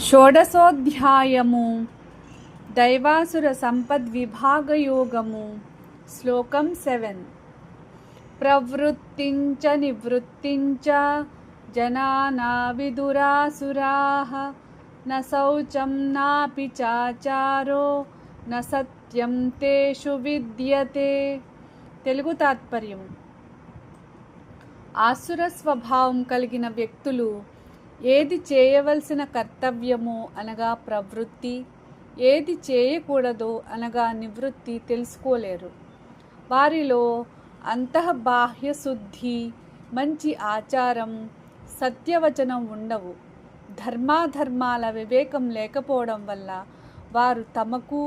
షోడశోధ్యాయము దైవాసుర సంపద్విభాగయోగము శ్లోకం 7 ప్రవృత్తించ నివృత్తించ జనానా విదురాసురాః న శౌచం నాపి చాచారో న సత్యం తేషు విద్యతే. తెలుగు తాత్పర్యం: ఆసుర స్వభావం కలిగిన వ్యక్తులు ఏది చేయవలసిన కర్తవ్యమో అనగా ప్రవృత్తి, ఏది చేయకూడదో అనగా నివృత్తి తెలుసుకోలేరు. వారిలో అంతఃబాహ్య శుద్ధి, మంచి ఆచారం, సత్యవచనం ఉండవు. ధర్మాధర్మాల వివేకం లేకపోవడం వల్ల వారు తమకు,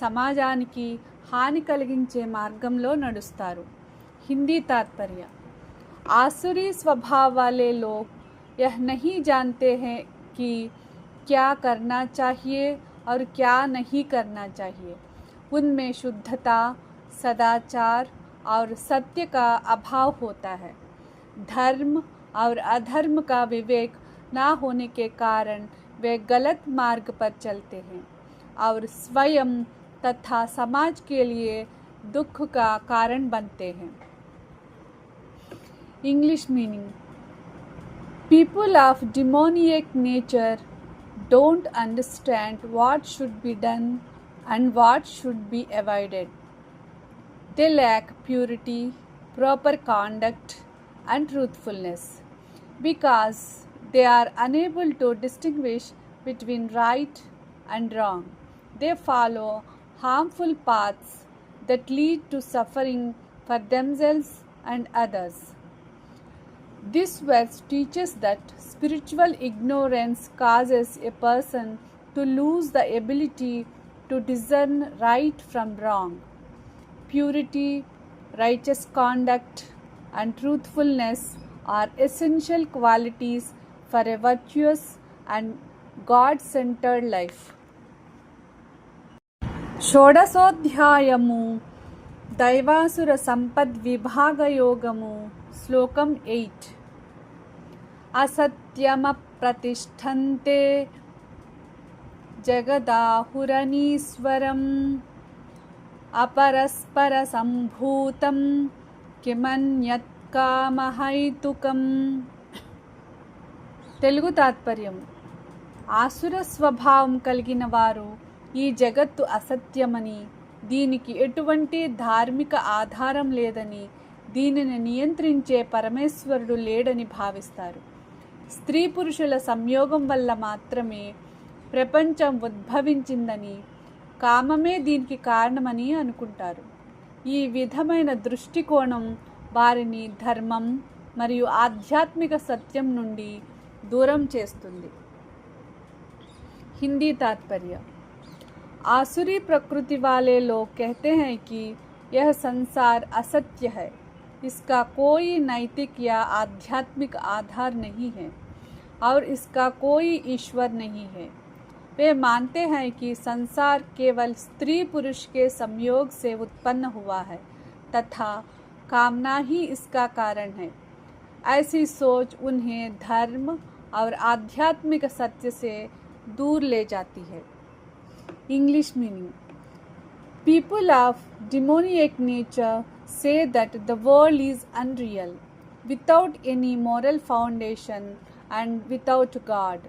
సమాజానికి హాని కలిగించే మార్గంలో నడుస్తారు. హిందీ तात्पर्य: आसुरी स्वभाव वाले लोग यह नहीं जानते हैं कि क्या करना चाहिए और क्या नहीं करना चाहिए. उनमें शुद्धता, सदाचार और सत्य का अभाव होता है. धर्म और अधर्म का विवेक ना होने के कारण वे गलत मार्ग पर चलते हैं और स्वयं तथा समाज के लिए दुख का कारण बनते हैं. English meaning: people of demoniac nature don't understand what should be done and what should be avoided. They lack purity, proper conduct, and truthfulness. Because they are unable to distinguish between right and wrong, they follow harmful paths that lead to suffering for themselves and others. This verse teaches that spiritual ignorance causes a person to lose the ability to discern right from wrong. Purity, righteous conduct, and truthfulness are essential qualities for a virtuous and God-centered life. షోడశోధ్యాయము దైవాసుర సంపద్విభాగయోగము శ్లోకం 8 అసత్యమప్రతిష్ఠంతే జగదాహురనీశ్వరం అపరస్పర సంభూతం కిమన్యత్ కామహైతుకం. తెలుగు తాత్పర్యం: ఆసుర స్వభావం కలిగిన వారు ఈ జగత్తు అసత్యమని, దీనికి ఎటువంటి ధార్మిక ఆధారం లేదని, దీనిని నియంత్రించే పరమేశ్వరుడు లేడని భావిస్తారు. స్త్రీ పురుషుల సంయోగం వల్ల మాత్రమే ప్రపంచం ఉద్భవించిందని, కామమే దీనికి కారణమని అనుకుంటారు. ఈ విధమైన దృష్టికోణం వారిని ధర్మం మరియు ఆధ్యాత్మిక సత్యం నుండి దూరం చేస్తుంది. हिंदी तात्पर्य: आसुरी प्रकृति वाले लोग कहते हैं कि यह संसार असत्य है, इसका कोई नैतिक या आध्यात्मिक आधार नहीं है और इसका कोई ईश्वर नहीं है. वे मानते हैं कि संसार केवल स्त्री पुरुष के संयोग से उत्पन्न हुआ है तथा कामना ही इसका कारण है. ऐसी सोच उन्हें धर्म और आध्यात्मिक सत्य से दूर ले जाती है. English meaning: people of demoniac nature say that the world is unreal, without any moral foundation and without God.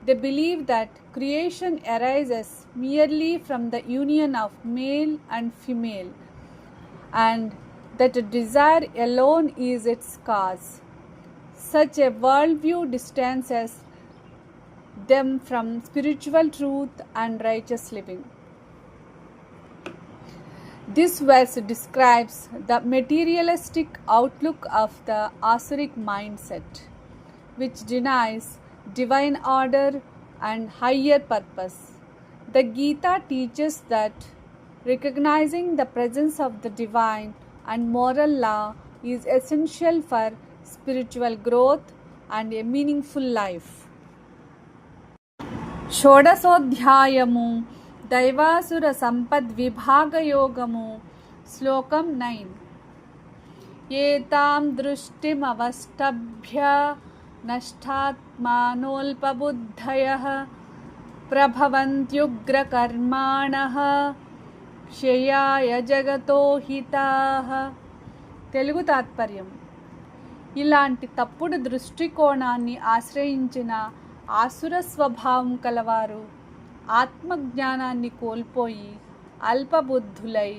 They believe that creation arises merely from the union of male and female, and that desire alone is its cause. Such a worldview distances them from spiritual truth and righteous living. This verse describes the materialistic outlook of the Asuric mindset, which denies divine order and higher purpose. The Gita teaches that recognizing the presence of the divine and moral law is essential for spiritual growth and a meaningful life. షోడశోధ్యాయము దైవాసుర సంపద్విభాగయోగము శ్లోకం 9 ఏతాం దృష్టిమవష్టభ్య నష్టాత్మానోల్పబుద్ధయః ప్రభవంత్యుగ్రకర్మాణః క్షయాయ జగతో హితాః. తెలుగు తాత్పర్యం: ఇలాంటి తప్పుడు దృష్టికోణాన్ని ఆశ్రయించిన ఆసుర స్వభావం కలవారు ఆత్మజ్ఞానాన్ని కోల్పోయి అల్పబుద్ధులై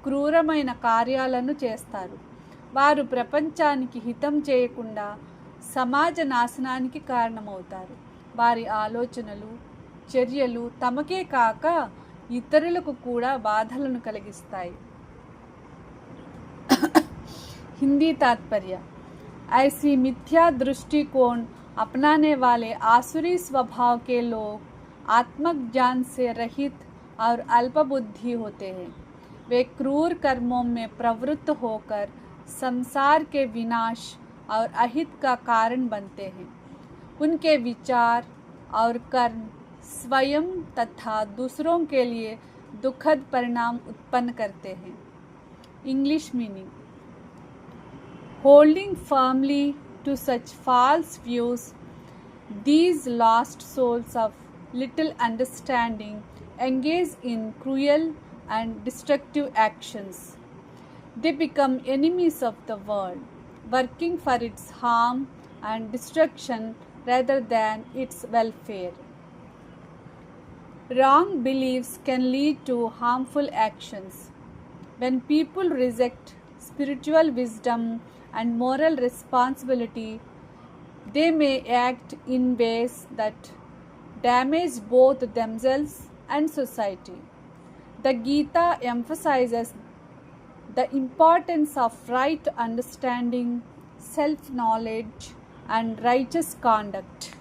క్రూరమైన కార్యాలను చేస్తారు. వారు ప్రపంచానికి హితం చేయకుండా సమాజ నాశనానికి కారణమవుతారు. వారి ఆలోచనలు, చర్యలు తమకే కాక ఇతరులకు కూడా బాధలను కలిగిస్తాయి. हिंदी तात्पर्य: ऐसी मिथ्या दृष्टिकोण अपनाने वाले आसुरी स्वभाव के लोग आत्मज्ञान से रहित और अल्पबुद्धि होते हैं. वे क्रूर कर्मों में प्रवृत्त होकर संसार के विनाश और अहित का कारण बनते हैं. उनके विचार और कर्म स्वयं तथा दूसरों के लिए दुखद परिणाम उत्पन्न करते हैं. English meaning: holding firmly to such false views, these lost souls of little understanding engage in cruel and destructive actions. They become enemies of the world, working for its harm and destruction rather than its welfare. Wrong beliefs can lead to harmful actions. When people reject spiritual wisdom and moral responsibility, they may act in ways that damage both themselves and society. The Gita emphasizes the importance of right understanding, self-knowledge, and righteous conduct.